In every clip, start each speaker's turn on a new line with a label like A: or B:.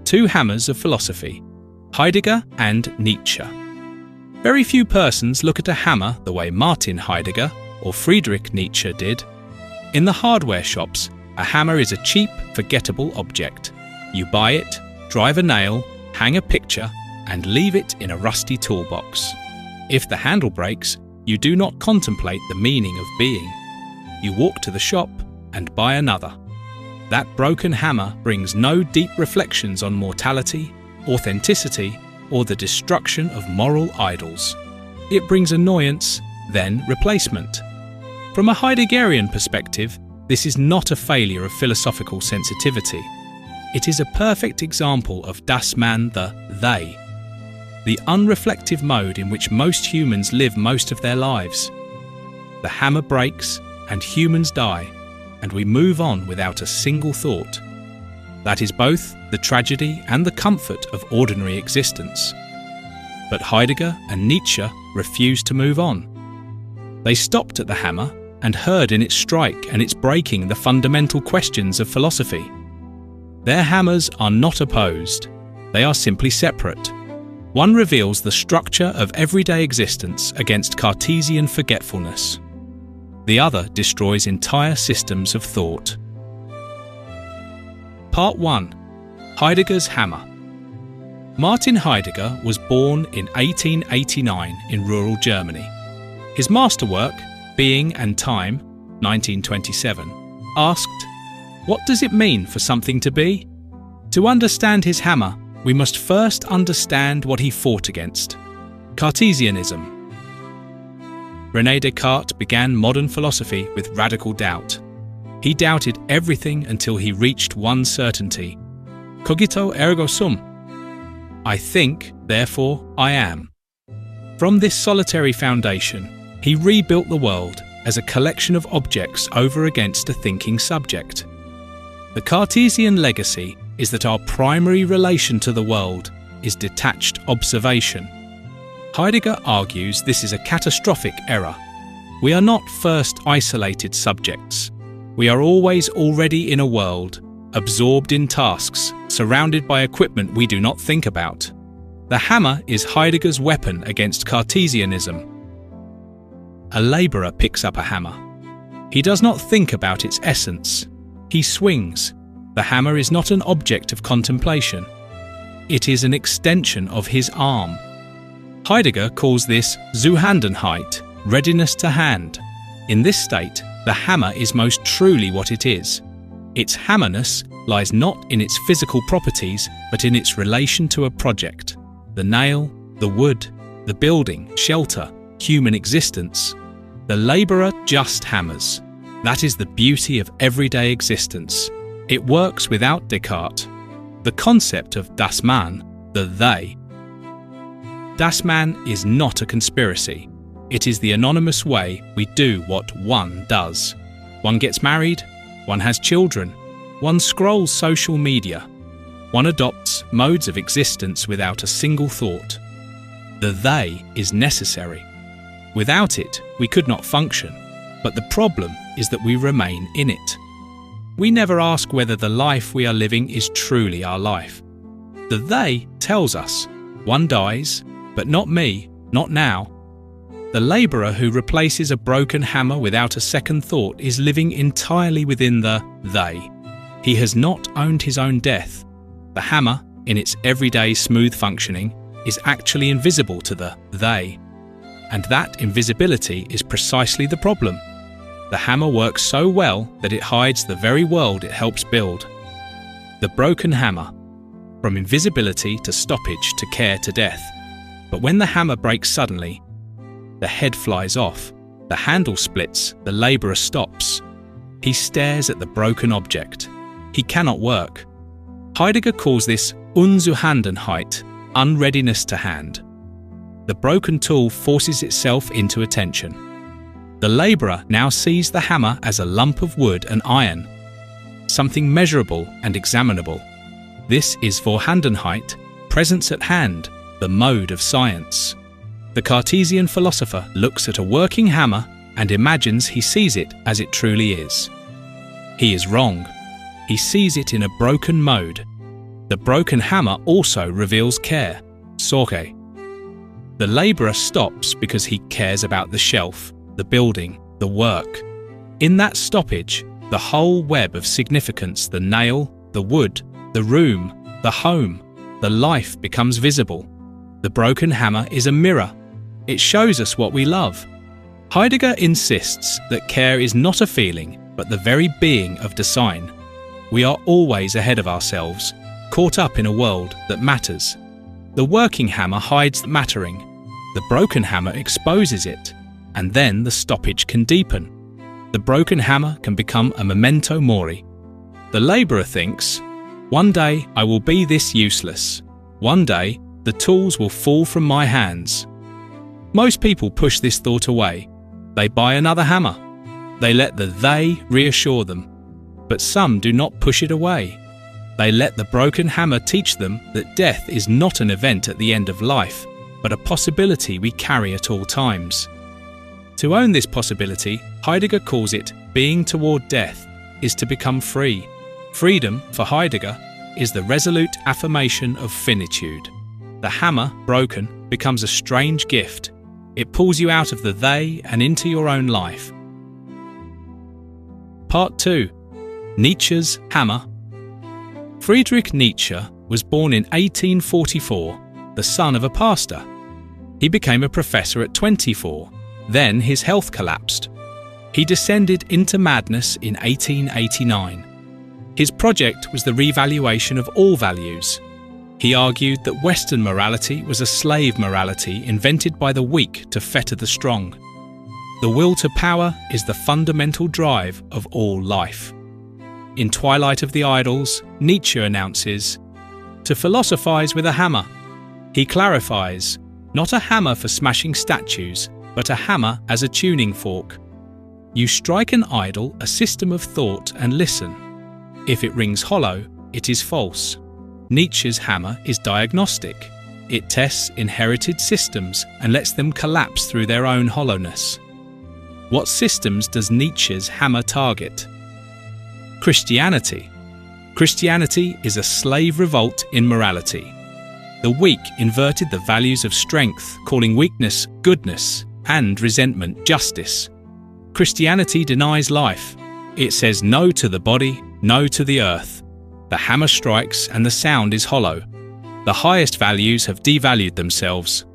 A: Two hammers of philosophy, Heidegger and Nietzsche. Very few persons look at a hammer the way Martin Heidegger or Friedrich Nietzsche did. In the hardware shops, a hammer is a cheap, forgettable object. You buy it, drive a nail, hang a picture, and leave it in a rusty toolbox. If the handle breaks, you do not contemplate the meaning of being. You walk to the shop and buy another. That broken hammer brings no deep reflections on mortality, authenticity, or the destruction of moral idols. It brings annoyance, then replacement. From a Heideggerian perspective, this is not a failure of philosophical sensitivity. It is a perfect example of das Man, the they, the unreflective mode in which most humans live most of their lives. The hammer breaks and humans die, and we move on without a single thought. That is both the tragedy and the comfort of ordinary existence. But Heidegger and Nietzsche refused to move on. They stopped at the hammer and heard in its strike and its breaking the fundamental questions of philosophy. Their hammers are not opposed, they are simply separate. One reveals the structure of everyday existence against Cartesian forgetfulness. The other destroys entire systems of thought. Part 1. Heidegger's Hammer. Martin Heidegger was born in 1889 in rural Germany. His masterwork, Being and Time, 1927, asked, "What does it mean for something to be?" To understand his hammer, we must first understand what he fought against: Cartesianism. René Descartes began modern philosophy with radical doubt. He doubted everything until he reached one certainty: cogito ergo sum. I think, therefore I am. From this solitary foundation, he rebuilt the world as a collection of objects over against a thinking subject. The Cartesian legacy is that our primary relation to the world is detached observation. Heidegger argues this is a catastrophic error. We are not first isolated subjects. We are always already in a world, absorbed in tasks, surrounded by equipment we do not think about. The hammer is Heidegger's weapon against Cartesianism. A labourer picks up a hammer. He does not think about its essence. He swings. The hammer is not an object of contemplation. It is an extension of his arm. Heidegger calls this Zuhandenheit, readiness to hand. In this state, the hammer is most truly what it is. Its hammerness lies not in its physical properties, but in its relation to a project. The nail, the wood, the building, shelter, human existence. The labourer just hammers. That is the beauty of everyday existence. It works without Descartes. The concept of das Man, the they. Das Man is not a conspiracy. It is the anonymous way we do what one does. One gets married, one has children, one scrolls social media, one adopts modes of existence without a single thought. The they is necessary. Without it, we could not function, but the problem is that we remain in it. We never ask whether the life we are living is truly our life. The they tells us, one dies, but not me, not now. The labourer who replaces a broken hammer without a second thought is living entirely within the they. He has not owned his own death. The hammer, in its everyday smooth functioning, is actually invisible to the they. And that invisibility is precisely the problem. The hammer works so well that it hides the very world it helps build. The broken hammer, from invisibility to stoppage to care to death. But when the hammer breaks suddenly, the head flies off, the handle splits, the labourer stops. He stares at the broken object. He cannot work. Heidegger calls this Unzuhandenheit, unreadiness to hand. The broken tool forces itself into attention. The labourer now sees the hammer as a lump of wood and iron, something measurable and examinable. This is Vorhandenheit, presence at hand, the mode of science. The Cartesian philosopher looks at a working hammer and imagines he sees it as it truly is. He is wrong. He sees it in a broken mode. The broken hammer also reveals care, sorge. The labourer stops because he cares about the shelf, the building, the work. In that stoppage, the whole web of significance, the nail, the wood, the room, the home, the life becomes visible. The broken hammer is a mirror. It shows us what we love. Heidegger insists that care is not a feeling, but the very being of design. We are always ahead of ourselves, caught up in a world that matters. The working hammer hides the mattering. The broken hammer exposes it, and then the stoppage can deepen. The broken hammer can become a memento mori. The labourer thinks, one day I will be this useless. One day the tools will fall from my hands. Most people push this thought away. They buy another hammer. They let the they reassure them. But some do not push it away. They let the broken hammer teach them that death is not an event at the end of life, but a possibility we carry at all times. To own this possibility, Heidegger calls it being toward death, is to become free. Freedom, for Heidegger, is the resolute affirmation of finitude. The hammer, broken, becomes a strange gift. It pulls you out of the they and into your own life. Part 2. Nietzsche's hammer. Friedrich Nietzsche was born in 1844, the son of a pastor. He became a professor at 24. Then his health collapsed. He descended into madness in 1889. His project was the revaluation of all values. He argued that Western morality was a slave morality invented by the weak to fetter the strong. The will to power is the fundamental drive of all life. In Twilight of the Idols, Nietzsche announces, "To philosophize with a hammer." He clarifies, not a hammer for smashing statues, but a hammer as a tuning fork. You strike an idol, a system of thought, and listen. If it rings hollow, it is false. Nietzsche's hammer is diagnostic. It tests inherited systems and lets them collapse through their own hollowness. What systems does Nietzsche's hammer target? Christianity. Christianity is a slave revolt in morality. The weak inverted the values of strength, calling weakness goodness and resentment justice. Christianity denies life. It says no to the body, no to the earth. The hammer strikes and the sound is hollow. The highest values have devalued themselves.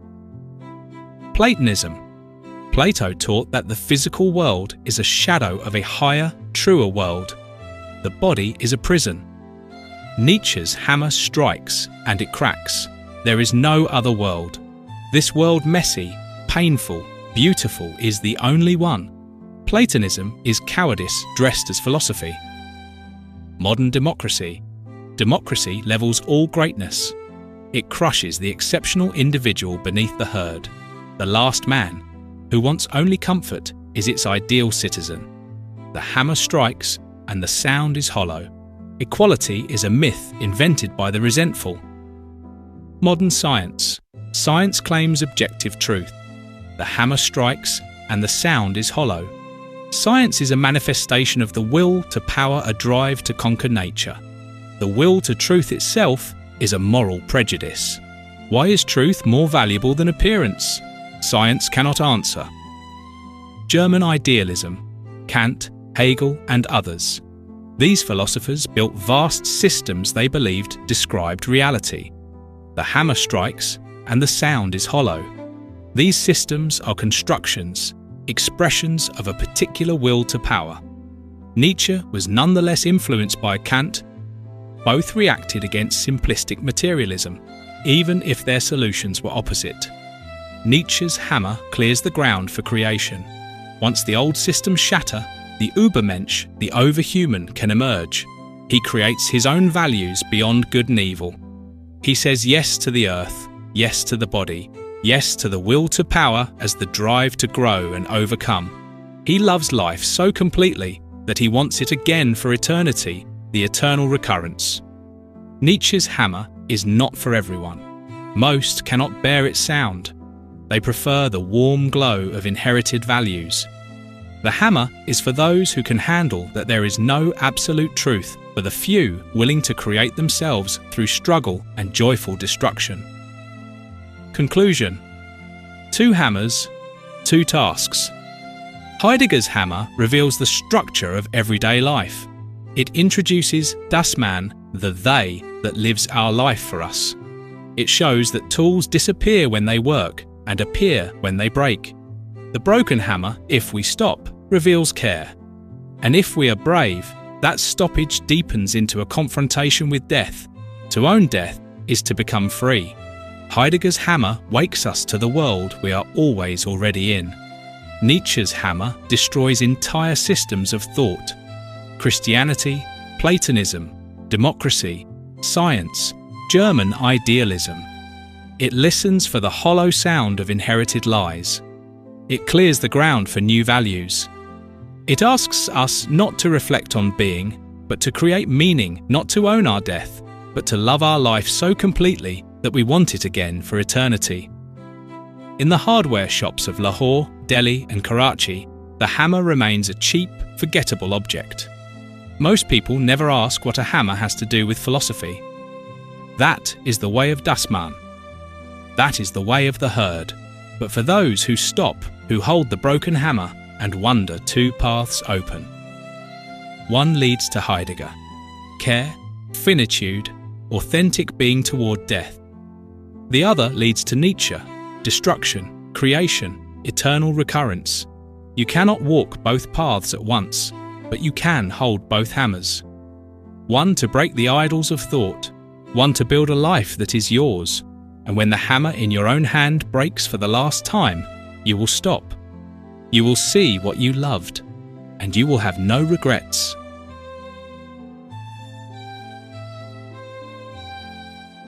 A: Platonism. Plato taught that the physical world is a shadow of a higher, truer world. The body is a prison. Nietzsche's hammer strikes and it cracks. There is no other world. This world, messy, painful, beautiful, is the only one. Platonism is cowardice dressed as philosophy. Modern democracy. Democracy levels all greatness. It crushes the exceptional individual beneath the herd. The last man, who wants only comfort, is its ideal citizen. The hammer strikes and the sound is hollow. Equality is a myth invented by the resentful. Modern science. Science claims objective truth. The hammer strikes and the sound is hollow. Science is a manifestation of the will to power, a drive to conquer nature. The will to truth itself is a moral prejudice. Why is truth more valuable than appearance? Science cannot answer. German idealism. Kant, Hegel, and others. These philosophers built vast systems they believed described reality. The hammer strikes and the sound is hollow. These systems are constructions, expressions of a particular will to power. Nietzsche was nonetheless influenced by Kant. Both reacted against simplistic materialism, even if their solutions were opposite. Nietzsche's hammer clears the ground for creation. Once the old systems shatter, the Übermensch, the overhuman, can emerge. He creates his own values beyond good and evil. He says yes to the earth, yes to the body, yes to the will to power as the drive to grow and overcome. He loves life so completely that he wants it again for eternity, the eternal recurrence. Nietzsche's hammer is not for everyone. Most cannot bear its sound. They prefer the warm glow of inherited values. The hammer is for those who can handle that there is no absolute truth, for the few willing to create themselves through struggle and joyful destruction. Conclusion: 2 hammers, 2 tasks. Heidegger's hammer reveals the structure of everyday life. It introduces das Man, the they that lives our life for us. It shows that tools disappear when they work and appear when they break. The broken hammer, if we stop, reveals care. And if we are brave, that stoppage deepens into a confrontation with death. To own death is to become free. Heidegger's hammer wakes us to the world we are always already in. Nietzsche's hammer destroys entire systems of thought. Christianity, Platonism, democracy, science, German idealism. It listens for the hollow sound of inherited lies. It clears the ground for new values. It asks us not to reflect on being, but to create meaning, not to own our death, but to love our life so completely that we want it again for eternity. In the hardware shops of Lahore, Delhi and Karachi, the hammer remains a cheap, forgettable object. Most people never ask what a hammer has to do with philosophy. That is the way of das Man. That is the way of the herd. But for those who stop, who hold the broken hammer and wonder, 2 paths open. One leads to Heidegger: care, finitude, authentic being toward death. The other leads to Nietzsche: destruction, creation, eternal recurrence. You cannot walk both paths at once, but you can hold both hammers. One to break the idols of thought, one to build a life that is yours. And when the hammer in your own hand breaks for the last time, you will stop. You will see what you loved, and you will have no regrets.